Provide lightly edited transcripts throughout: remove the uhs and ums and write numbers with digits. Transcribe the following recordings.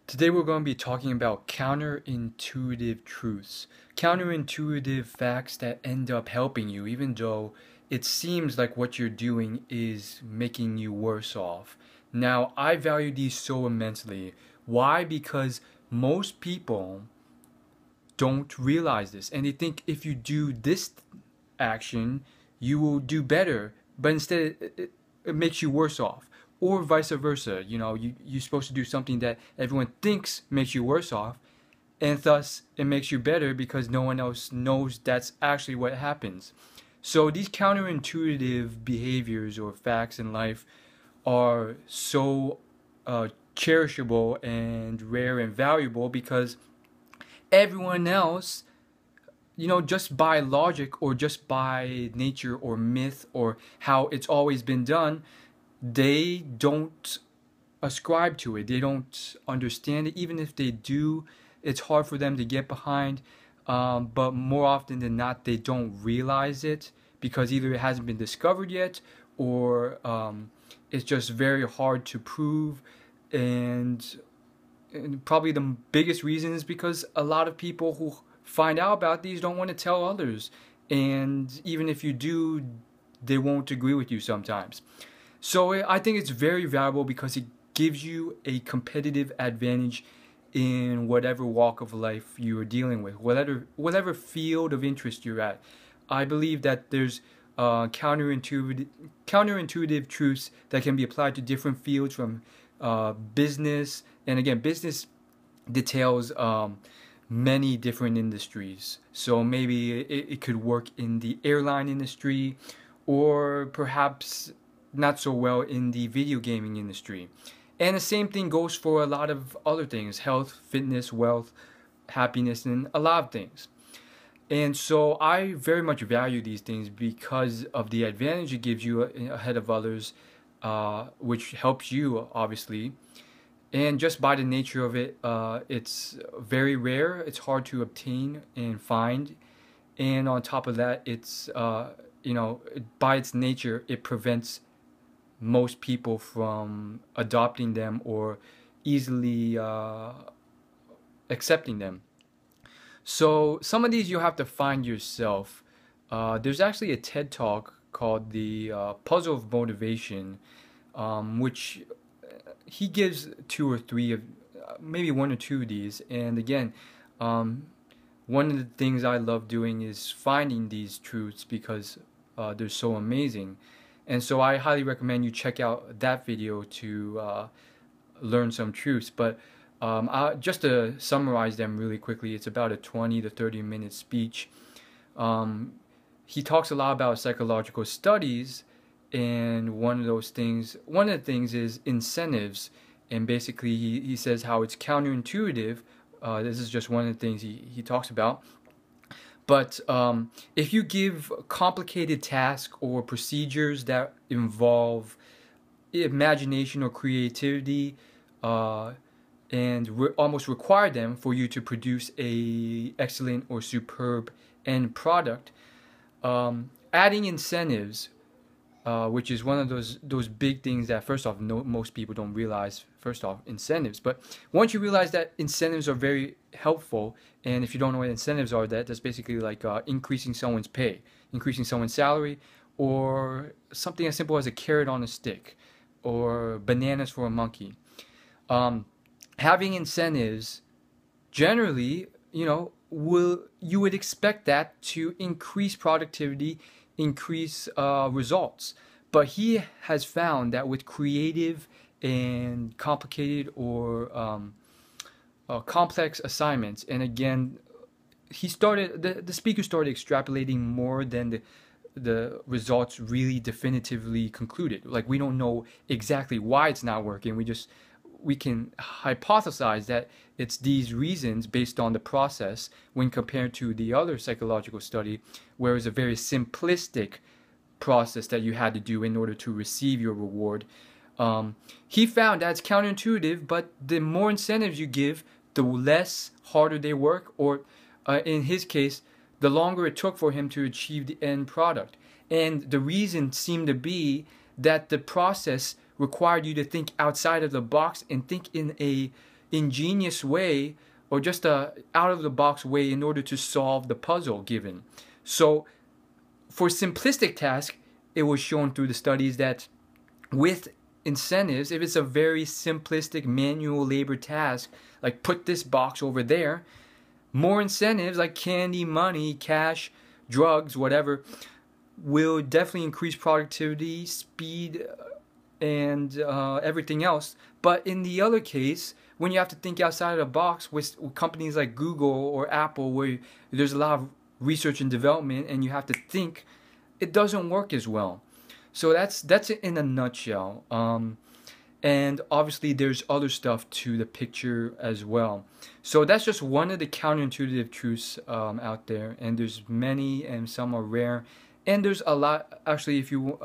Today we're going to be talking about counterintuitive truths, counterintuitive facts that end up helping you, even though it seems like what you're doing is making you worse off. Now, I value these so immensely. Why? Because most people don't realize this and they think if you do this action, you will do better, but instead it makes you worse off. Or vice versa. You're supposed to do something that everyone thinks makes you worse off, and thus it makes you better because no one else knows that's actually what happens. So these counterintuitive behaviors or facts in life are so cherishable and rare and valuable because everyone else, just by logic or just by nature or myth or how it's always been done, they don't ascribe to it. They don't understand it. Even if they do, it's hard for them to get behind. But more often than not, they don't realize it because either it hasn't been discovered yet or it's just very hard to prove. And probably the biggest reason is because a lot of people who find out about these don't want to tell others. And even if you do, they won't agree with you sometimes. So I think it's very valuable because it gives you a competitive advantage in whatever walk of life you are dealing with, whatever field of interest you're at. I believe that there's counterintuitive truths that can be applied to different fields from business, and again, business details many different industries. So maybe it could work in the airline industry, or perhaps not so well in the video gaming industry. And the same thing goes for a lot of other things: health, fitness, wealth, happiness, and a lot of things. And so I very much value these things because of the advantage it gives you ahead of others, which helps you, obviously. And just by the nature of it, it's very rare. It's hard to obtain and find. And on top of that, it's, by its nature, it prevents most people from adopting them or easily accepting them. So some of these you have to find yourself. There's actually a TED Talk called the Puzzle of Motivation, which he gives two or three of, maybe one or two of these. And again, one of the things I love doing is finding these truths because they're so amazing. And so I highly recommend you check out that video to learn some truths. But just to summarize them really quickly, it's about a 20 to 30-minute speech. He talks a lot about psychological studies, and one of the things is incentives. And basically, he says how it's counterintuitive. This is just one of the things he talks about. But if you give complicated tasks or procedures that involve imagination or creativity, and almost require them for you to produce a excellent or superb end product, adding incentives, which is one of those big things that first off most people don't realize. First off, incentives. But once you realize that incentives are very helpful, and if you don't know what incentives are, that's basically like increasing someone's pay, increasing someone's salary, or something as simple as a carrot on a stick, or bananas for a monkey. Having incentives generally, you would expect that to increase productivity, increase results. But he has found that with creative and complicated or complex assignments, and again, the speaker started extrapolating more than the results really definitively concluded. Like, we don't know exactly why it's not working. We can hypothesize that it's these reasons based on the process when compared to the other psychological study, where it's a very simplistic process that you had to do in order to receive your reward. He found that's counterintuitive, but the more incentives you give, the less harder they work, or in his case, the longer it took for him to achieve the end product. And the reason seemed to be that the process required you to think outside of the box and think in ingenious way or just a out of the box way in order to solve the puzzle given. So for simplistic task, it was shown through the studies that with incentives, if it's a very simplistic manual labor task, like put this box over there, more incentives like candy, money, cash, drugs, whatever, will definitely increase productivity, speed, and everything else. But in the other case, when you have to think outside of the box with companies like Google or Apple, where there's a lot of research and development and you have to think, it doesn't work as well. So that's it in a nutshell. And obviously there's other stuff to the picture as well. So that's just one of the counterintuitive truths out there, and there's many, and some are rare, and there's a lot. Actually, if you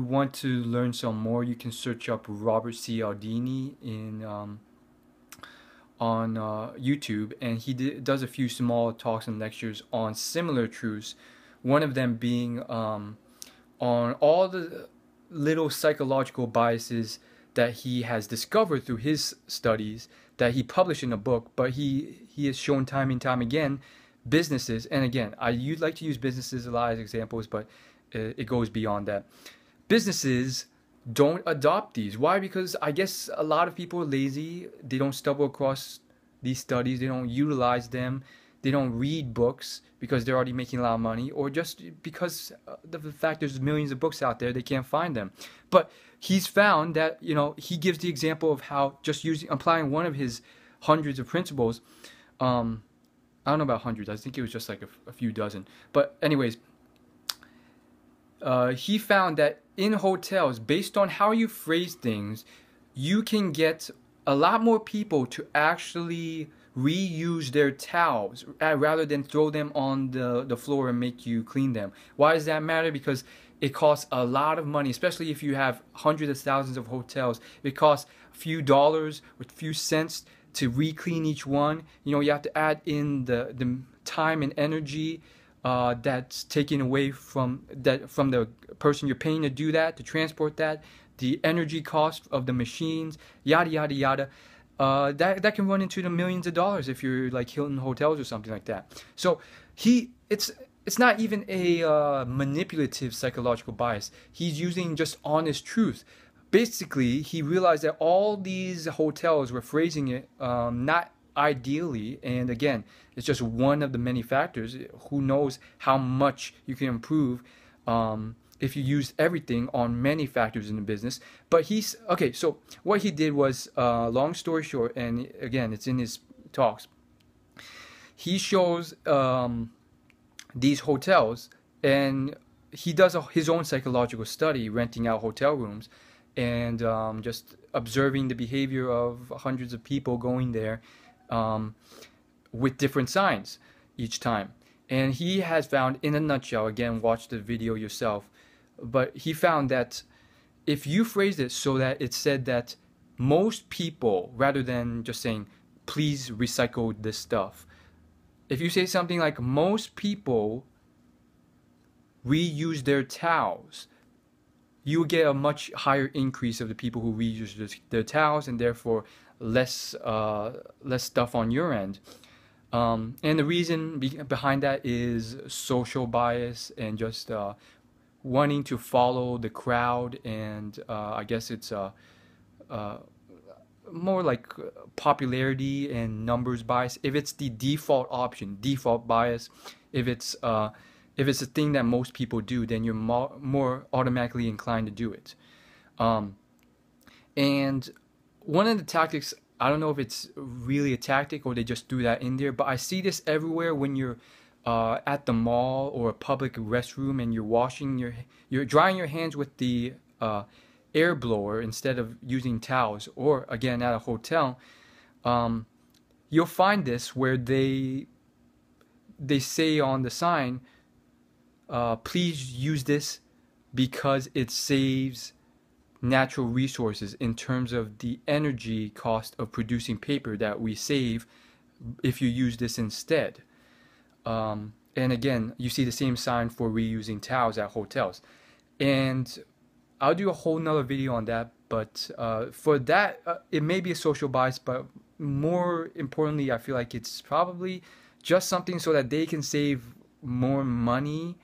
want to learn some more, you can search up Robert Cialdini on YouTube, and he does a few small talks and lectures on similar truths. One of them being on all the little psychological biases that he has discovered through his studies that he published in a book, but he has shown time and time again businesses, and again, you'd like to use businesses a lot as examples, but it goes beyond that. Businesses don't adopt these. Why? Because I guess a lot of people are lazy. They don't stumble across these studies. They don't utilize them. They don't read books because they're already making a lot of money, or just because of the fact there's millions of books out there, they can't find them. But he's found that, he gives the example of how just applying one of his hundreds of principles. I don't know about hundreds. I think it was just like a few dozen. But anyways, he found that in hotels, based on how you phrase things, you can get a lot more people to actually reuse their towels rather than throw them on the floor and make you clean them. Why does that matter? Because it costs a lot of money, especially if you have hundreds of thousands of hotels. It costs a few dollars or a few cents to re-clean each one. You have to add in the time and energy that's taken away from the person you're paying to do that, to transport that, the energy cost of the machines, yada yada yada. That can run into the millions of dollars if you're like Hilton Hotels or something like that. So it's not even a manipulative psychological bias. He's using just honest truth. Basically, he realized that all these hotels were phrasing it not ideally, and again, it's just one of the many factors. Who knows how much you can improve if you use everything on many factors in the business. But so what he did was, long story short, and again, it's in his talks, he shows these hotels, and he does his own psychological study, renting out hotel rooms, and just observing the behavior of hundreds of people going there with different signs each time. And he has found, in a nutshell, again, watch the video yourself, but he found that if you phrased it so that it said that most people, rather than just saying, please recycle this stuff, if you say something like, most people reuse their towels, you get a much higher increase of the people who reuse their towels, and therefore less stuff on your end. And the reason behind that is social bias and just wanting to follow the crowd, and I guess it's more like popularity and numbers bias. If it's the default option, default bias, if it's a thing that most people do, then you're more automatically inclined to do it. And one of the tactics, I don't know if it's really a tactic or they just threw that in there, but I see this everywhere when you're at the mall or a public restroom and you're drying your hands with the air blower instead of using towels, or again at a hotel. You'll find this where they say on the sign, please use this because it saves natural resources in terms of the energy cost of producing paper that we save if you use this instead. And again, you see the same sign for reusing towels at hotels. And I'll do a whole nother video on that, But for that, it may be a social bias, but more importantly, I feel like it's probably just something so that they can save more money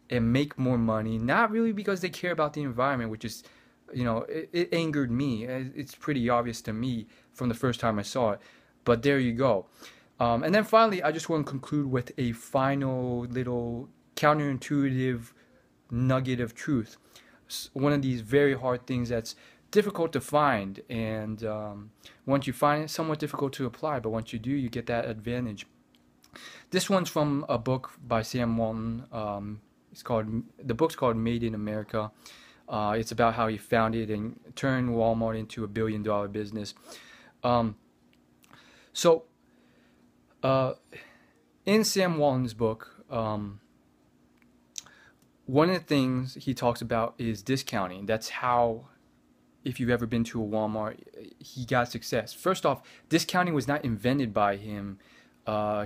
and make more money. Not really because they care about the environment, which is, it angered me. It's pretty obvious to me from the first time I saw it. But there you go. And then finally, I just want to conclude with a final little counterintuitive nugget of truth. One of these very hard things that's difficult to find, and once you find it, somewhat difficult to apply. But once you do, you get that advantage. This one's from a book by Sam Walton. The book's called Made in America. It's about how he founded and turned Walmart into $1 billion business. Um, so, in Sam Walton's book, one of the things he talks about is discounting. That's how, if you've ever been to a Walmart, he got success. First off, discounting was not invented by him.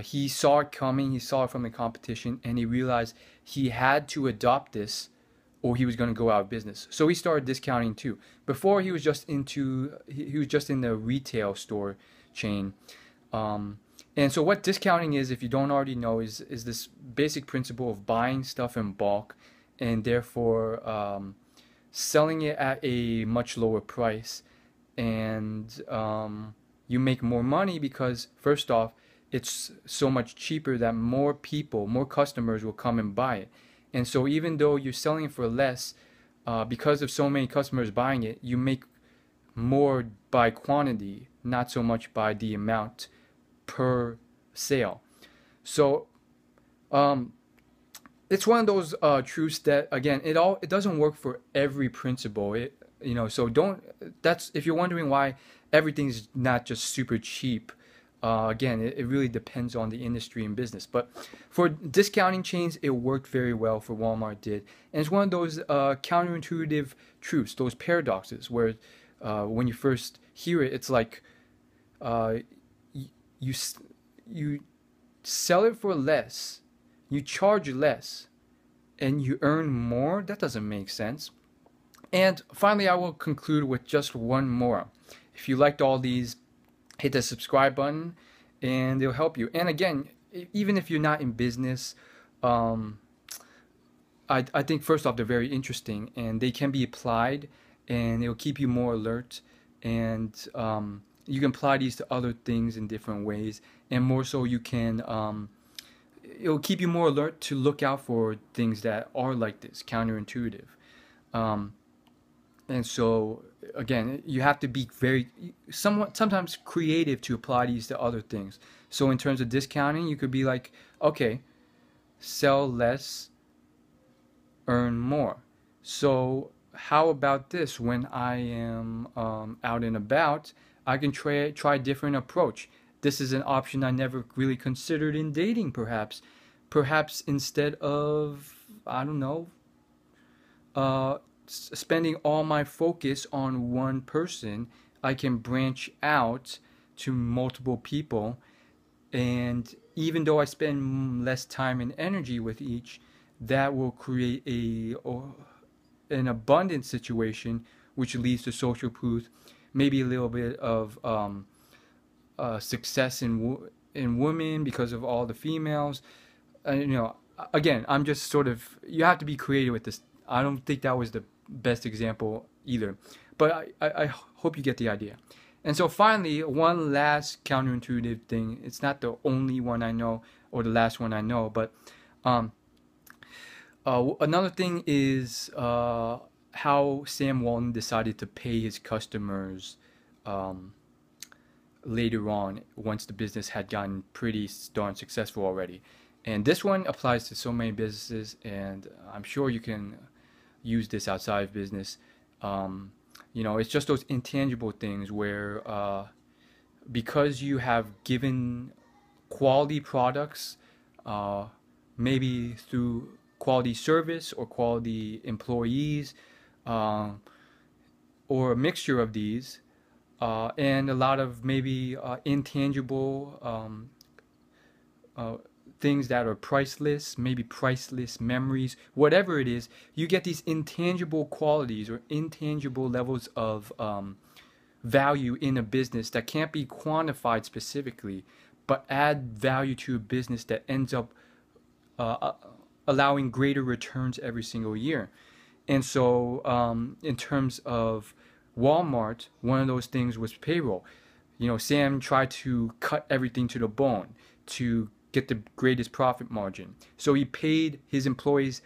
He saw it coming, he saw it from the competition, and he realized he had to adopt this or he was going to go out of business. So he started discounting too. Before he was just in the retail store chain. And so what discounting is, if you don't already know, is this basic principle of buying stuff in bulk and therefore selling it at a much lower price. And you make more money because, first off, it's so much cheaper that more customers will come and buy it. And so even though you're selling it for less, because of so many customers buying it, you make more by quantity, not so much by the amount per sale. So it's one of those truths that, again, it doesn't work for every principle. So that's, if you're wondering why everything's not just super cheap. Again, it really depends on the industry and business. But for discounting chains, it worked very well for Walmart did. And it's one of those counterintuitive truths, those paradoxes, where when you first hear it, it's like you sell it for less, you charge less, and you earn more. That doesn't make sense. And finally, I will conclude with just one more. If you liked all these, hit the subscribe button and it'll help you. And again, even if you're not in business, I think first off, they're very interesting and they can be applied and it'll keep you more alert. And you can apply these to other things in different ways. And more so, you can, it'll keep you more alert to look out for things that are like this, counterintuitive. And so, again, you have to be sometimes creative to apply these to other things. So in terms of discounting, you could be like, okay, sell less, earn more. So how about this? When I am out and about, I can try a different approach. This is an option I never really considered in dating, perhaps. Perhaps instead of, I don't know, spending all my focus on one person, I can branch out to multiple people. And even though I spend less time and energy with each, that will create an abundant situation, which leads to social proof, maybe a little bit of success in women because of all the females. Again, I'm just sort of, you have to be creative with this. I don't think that was the best example either, but I hope you get the idea. And so finally, one last counterintuitive thing. It's not the only one I know or the last one I know, but another thing is how Sam Walton decided to pay his customers later on, once the business had gotten pretty darn successful already. And this one applies to so many businesses, and I'm sure you can use this outside of business. It's just those intangible things where because you have given quality products, maybe through quality service or quality employees, or a mixture of these, and a lot of maybe intangible things that are priceless, maybe priceless memories, whatever it is. You get these intangible qualities or intangible levels of value in a business that can't be quantified specifically, but add value to a business that ends up uh, allowing greater returns every single year. And so, in terms of Walmart, one of those things was payroll. You know, Sam tried to cut everything to the bone to get the greatest profit margin. So he paid his employees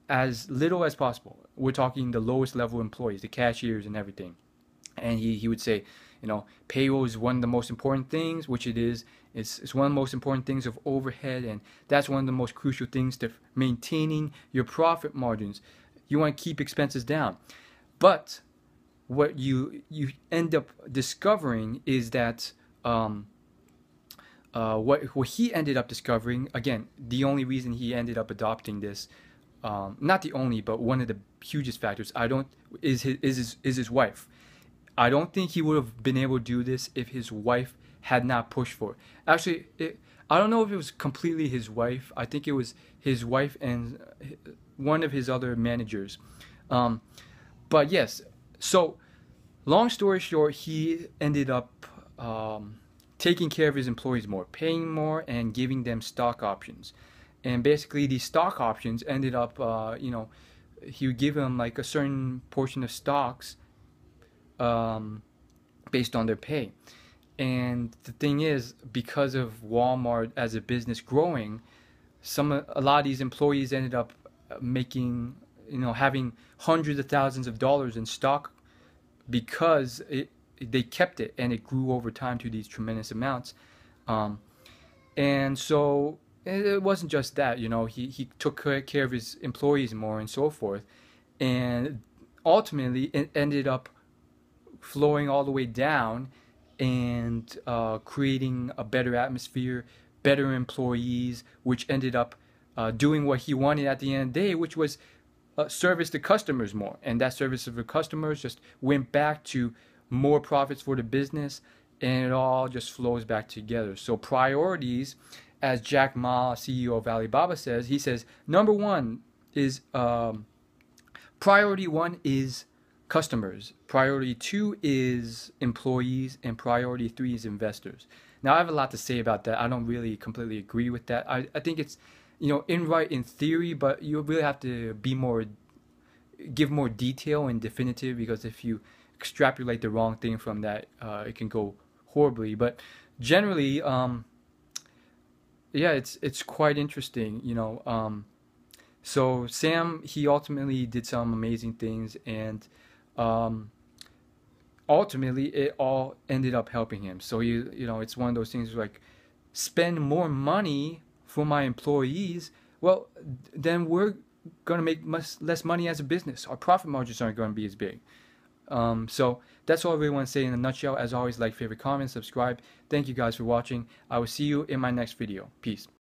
as little as possible. We're talking the lowest level employees, the cashiers and everything. And he would say, you know, payroll is one of the most important things, which it is. It's one of the most important things of overhead, and that's one of the most crucial things to maintaining your profit margins. You want to keep expenses down. But what you end up discovering is that what he ended up discovering, again, the only reason he ended up adopting this, not the only, but one of the hugest factors, is his wife. I don't think he would have been able to do this if his wife had not pushed for it. Actually, I don't know if it was completely his wife. I think it was his wife and one of his other managers. But yes, so long story short, he ended up taking care of his employees more, paying more, and giving them stock options. And basically, these stock options ended up, he would give them like a certain portion of stocks based on their pay. And the thing is, because of Walmart as a business growing, a lot of these employees ended up making, having hundreds of thousands of dollars in stock because they kept it and it grew over time to these tremendous amounts. And so it wasn't just that, he took care of his employees more and so forth. And ultimately, it ended up flowing all the way down and creating a better atmosphere, better employees, which ended up doing what he wanted at the end of the day, which was service the customers more. And that service of the customers just went back to more profits for the business, and it all just flows back together. So priorities, as Jack Ma, CEO of Alibaba, says, he says, number one is priority one is customers, priority two is employees, and priority three is investors. Now, I have a lot to say about that. I don't really completely agree with that. I think it's, in theory, but you really have to give more detail and definitive, because if you extrapolate the wrong thing from that, it can go horribly. But generally, yeah, it's quite interesting, So Sam, he ultimately did some amazing things, and ultimately it all ended up helping him. So it's one of those things like, spend more money for my employees. Well, then we're gonna make much less money as a business. Our profit margins aren't going to be as big. So that's all I really want to say in a nutshell. As always, like, favorite, comment, subscribe. Thank you guys for watching. I will see you in my next video. Peace.